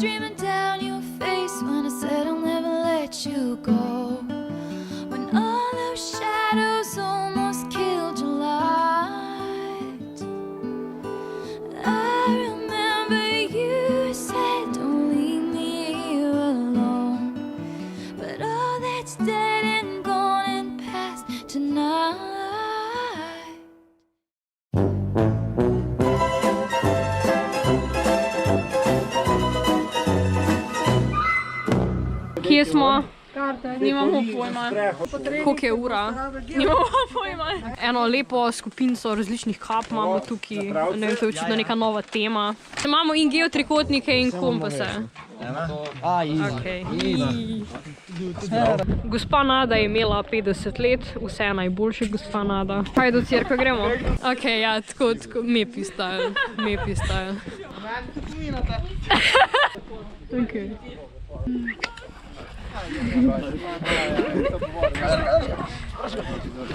streaming down your face when I said I'll never let you go. When all those shadows almost killed your light, I remember you said don't leave me here alone. But all that's dead and gone and past tonight. Kje smo? Nimamo pojma. Koliko je ura? Nimamo pojma. Eno lepo skupinco različnih kap imamo tukaj. Ne vem, to je očitno neka nova tema. Imamo in geotrikotnike in kompase. Gospa Nada je imela 50 let, vse najboljše, gospa Nada. Kaj do cerkve gremo? Ok, ja, tako, mepi style. Mepi style. Ok.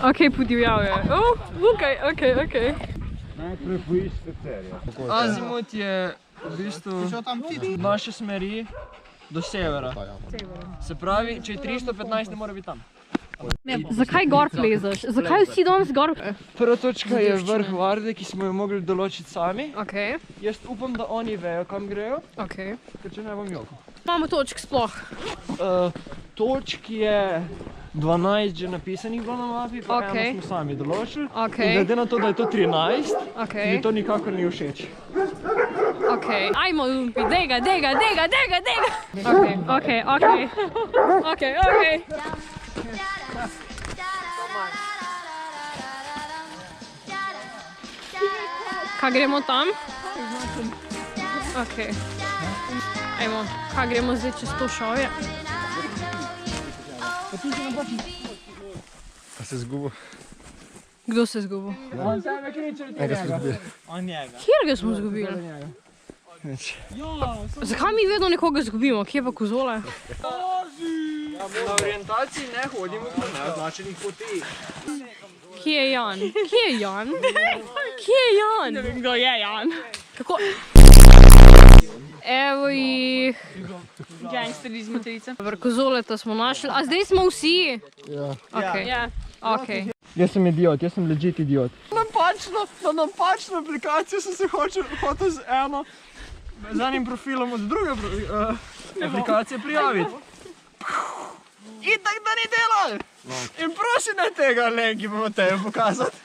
Ok, podivjal je. Ok. Najprej poišče serija. Azimut je v bistvu naše smeri do severa. Se pravi, če je 315, ne mora biti tam. Zakaj gor plezeš? Zakaj vsi danes gor? Prva točka je vrh Varde, ki smo jo mogli določiti sami. Ok. Jaz upam, da oni vejo, kam grejo, Ok. ker če ne bom joko. Imamo točk sploh. Točk je 12 že napisanih bilo na mapi, pa eno smo sami določili. In glede na to, da je to 13, mi to nikakor ni všeč. Ok, ajmo Lumpi, dega. Ok. Kaj gremo tam? Ok. Ajmo, kaj gremo zdaj čez to šovje? A se zgubo? Kdo se je zgubil? Enega smo zgubili. Kjerga smo zgubili? Zakaj mi vedno nekoga zgubimo? Kje pa kozole? Na orientaciji ne hodimo po neoznačenih poti. Kje je Jan? Ne vem, kdo je Jan. Kako? Evo jih. Gangsteri iz Materice. Kozoleta smo našli. A zdaj smo vsi? Ja. Ok. Jaz sem idiot, jaz sem legit idiot. Na napačno aplikacijo sem se hotel z enim profilom od druge aplikacije prijaviti. In tak da ni delal! In prosim ne tega lenki bomo tebi pokazati.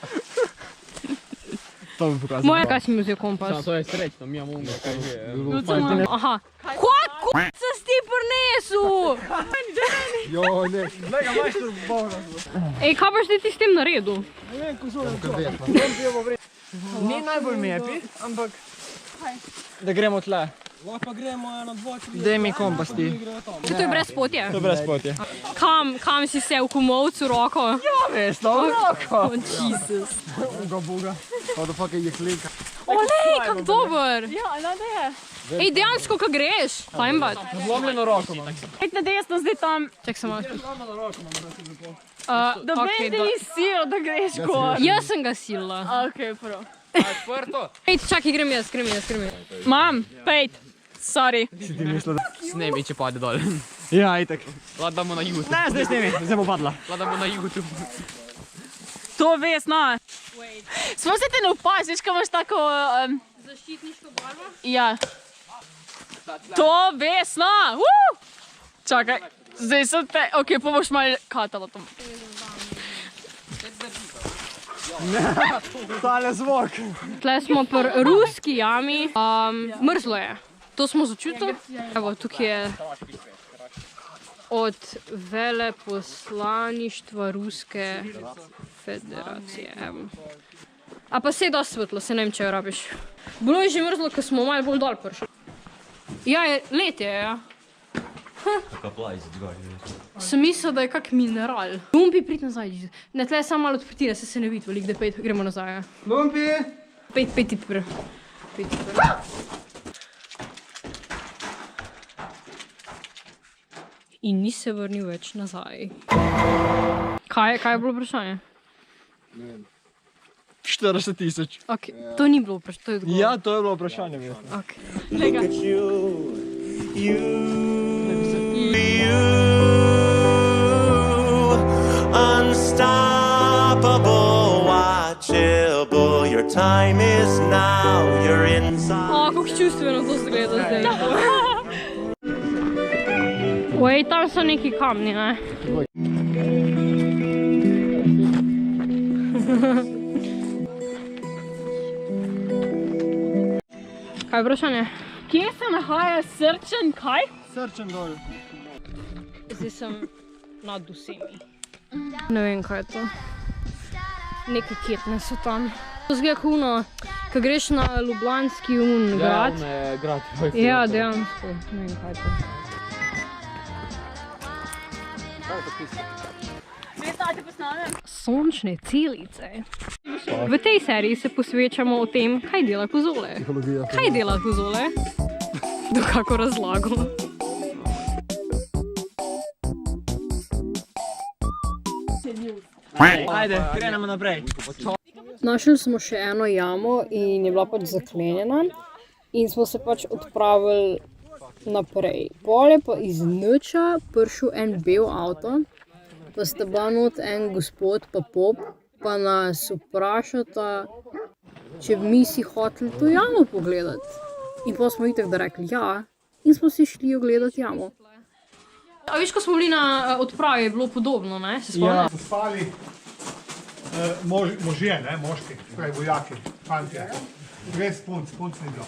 To bi pokazal. Moja, kaj si mi vzel kompas? To je srečno, mi imamo umre. Aha. Kako se si ti prinesu? Jo, ne. Glej ga, majstor boga. Ej, kaj boš ti s tem naredil? Ne vem, ko zelo ni najbolj mepi, ampak da gremo tle. Lahko gremo eno, dva, tri. Daj mi kompas ti. To je brezpotje? To je brezpotje. Kam si se v komovcu roko? Ja, veš, to v roko. Oh, Jesus. Boga. How the fuck je jeklenka? Olej, kak dober. Ja, no da je. Ej, dejansko, kak greš? Fajn bat. Zlomljeno roko imam. Ej, na desno, zdaj tam. Čak se malo. Da meni da ni silo, da greš gor. Jaz sem ga silila. Ok, prav. Odprto. Ej, čakaj, grem jaz. Mam, pejt. Sorry. Si ti mislil, da... Snemi, če pade dol. Ja, itak. Ladamo na YouTube. Ne, zdaj snemi, zdaj bo padla. Ladamo na YouTube. To ves, no. Smo se te ne opaziš, ko imaš tako... Zaščitniško barvo? Ja. To ves, no. Čakaj, zdaj sem te... Ok, pa boš malo katala tam. Tale zvok. Tle smo pri ruski jami. Mrzlo je. To smo začutili. Evo, tukaj je od veleposlaništva Ruske federacije. Evo. A pa se je dosti svetlo, se ne vem, če jo rabiš. Bilo je že mrzlo, ko smo malo bolj dol prišli. Ja, let je, ja. Sem mislil, da je kak mineral. Lumpi, prid nazaj. Ne, tle je samo malo odprtine, se ne vidi veliko, da pejt, gremo nazaj. Lumpi! Pejt ti prv. In ni se vrnil več nazaj. Kaj je bilo vprašanje? Ne vem. 40 000. Ok, to ni bilo vprašanje, to je odgovor. Ja, to je bilo vprašanje. Ok. Lega. Unstoppable, watchable, your time is now, you're inside. Kako čustveno to zgleda zdaj. Oj, tam so neki kamni, ne? Kaj je vprašanje? Kje se nahaja Srčen kaj? Srčen dol. Zdaj sem nad vsemi. Ne vem, kaj je to. Neke ketne so tam. To zgleda kot ono, ko greš na ljubljanski grad. grad. Ja, dejansko. Ne vem, kaj je to. Sončne celice. V tej seriji se posvečamo o tem, kaj dela kozole. Psihologija. Kaj dela kozole? Do kako razlago. Ajde, krenemo naprej. Našli smo še eno jamo in je bila pač zaklenjena in smo se pač odpravili naprej. Pol je pa iz niča prišel en bel avto, pa sta bila not en gospod pa pop, pa nas vprašata, če bi mi si hoteli to jamo pogledati. In pa smo itak da rekli ja in smo si šli ogledati jamo. A viš, ko smo bili na odpravi, je bilo podobno, ne? Se spomnim? So spali možje, ne, moški, pravi vojaki, fantje. Res punc ni bilo.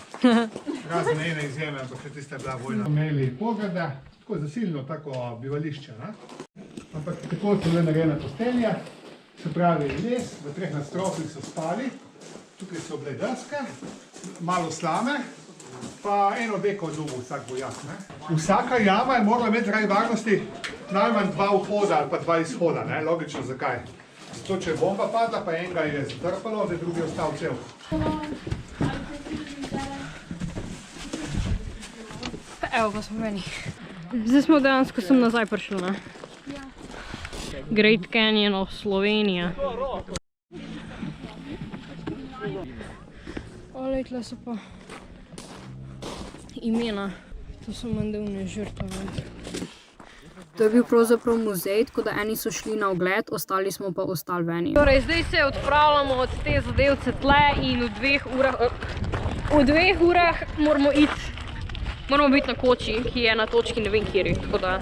Razen ene izjeme, ampak še tista je bila vojna. Imeli pograda, tako zasilno, tako bivališče, ne. Ampak tako so bile narejene postelje, se pravi les, v 3 nadstropjih so spali, tukaj so bile deske, malo slame, pa eno deko dubu vsak vojak, ne. Vsaka jama je morala imeti zaradi varnosti najmanj 2 vhoda ali pa 2 izhoda, ne, logično zakaj. Zato, če je bomba padla, pa enega je zatrpalo, da je drugi ostal cel. Evo pa smo meni. Zdaj smo dejansko sem nazaj prišli, ne? Great Canyon of Slovenija. Olej, tle so pa imena. To so mandevne žrtve. To je bil pravzaprav muzej, tako da eni so šli na ogled, ostali smo pa ostali veni. Torej, zdaj se odpravljamo od te zadevce tle in v 2 urah moramo biti na koči, ki je na točki ne vem kjeri, tako da...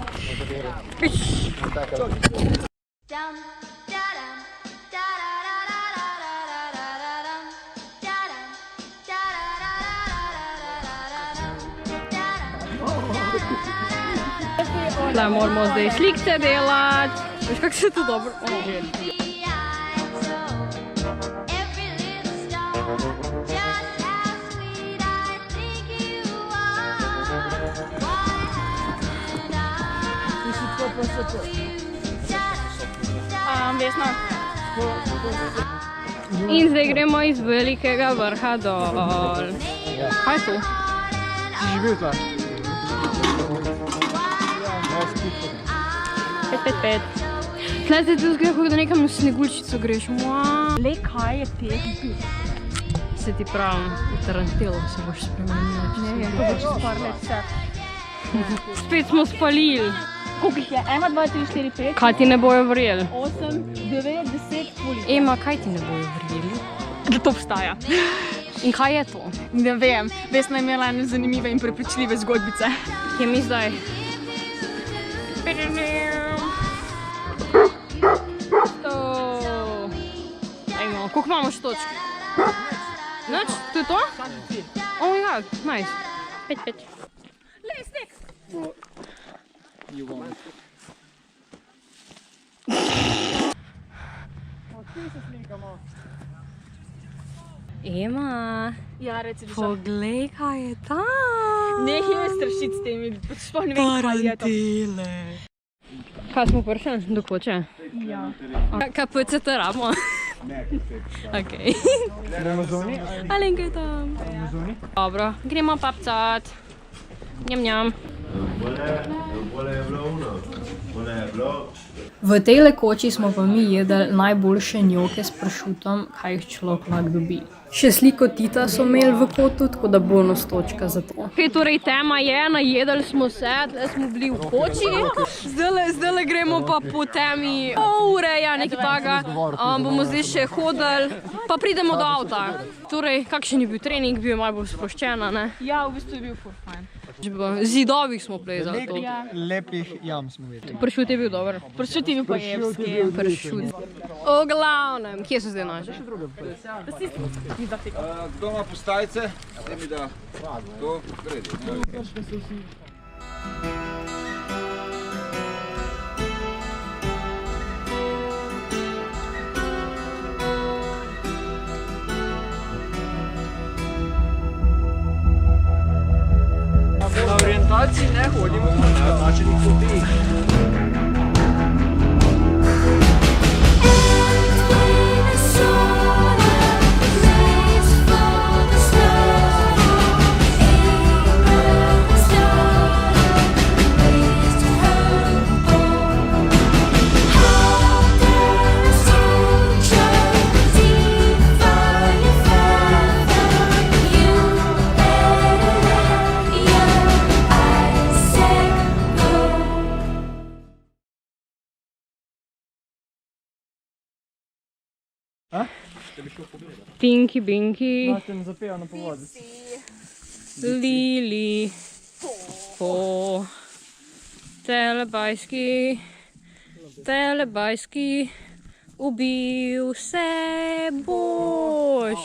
Tle moramo zdaj slikce delati. Veš, kako se to dobro... Vesna. In zdaj gremo iz velikega vrha dol. Kaj je to? Si živel tle? 5. Tle zdaj to zgleda, kot da nekam na Sneguljčico greš. Le, kaj je teh bil? Se ti pravim, v Tarantelu se boš spremenila. Ne vem, to boš par let vse. Spet smo spalili. Koliko jih je? 1, 2, 3, 4, 5? Kaj ti ne bojo verjeli? 8, 9, 10, koliko? Ema, kaj ti ne bojo verjeli? Da to obstaja. In kaj je to? Ne vem, Vesna je imela ene zanimive in prepričljive zgodbice. Kje mi zdaj? Ejmo, koliko imamo še točk? Nič? To je to? Oh my god, nice. 5. Le, sneg! Ema, Ja, reci, da poglej, kaj je tam. Nehaj me strašiti s temi, sploh ne vem, kaj je to. Kaj smo prišli? Do koče? Ja. Kaj PCT rabimo? Okej. Gremo zoni? Alenka je tam. Dobro, gremo papcat. Njam, njam. Bole je bilo uno. Bole je bilo. V tej koči smo pa mi jedli najboljše njoke s pršutom, kaj jih človek lahko dobi. Še sliko Tita so imeli v kotu, tako da bonus točka za to. Okay, torej tema je, najedli smo se, tle smo bili v koči. Zdaj gremo pa po temi pol ure, ja, nekaj taga. Bomo zdaj še hodili, pa pridemo do avta. Torej, kakšen je bil trening, bil je malo bolj sproščena, ne? Ja, v bistvu je bil ful fajn. Zidovih smo plezali to. Lepih jam smo videli. Pršut je bil dober. Pršut je bil pa jebski. Pršut. O glavnem, kje so zdaj naši? Kdo ima postajce? Zdaj mi da. To gredi. Na orientaciji ne hodimo po naznačenih poteh. Tinky Binky, Martin zapeva na povodi. Lili, po telebajski, ubil se boš.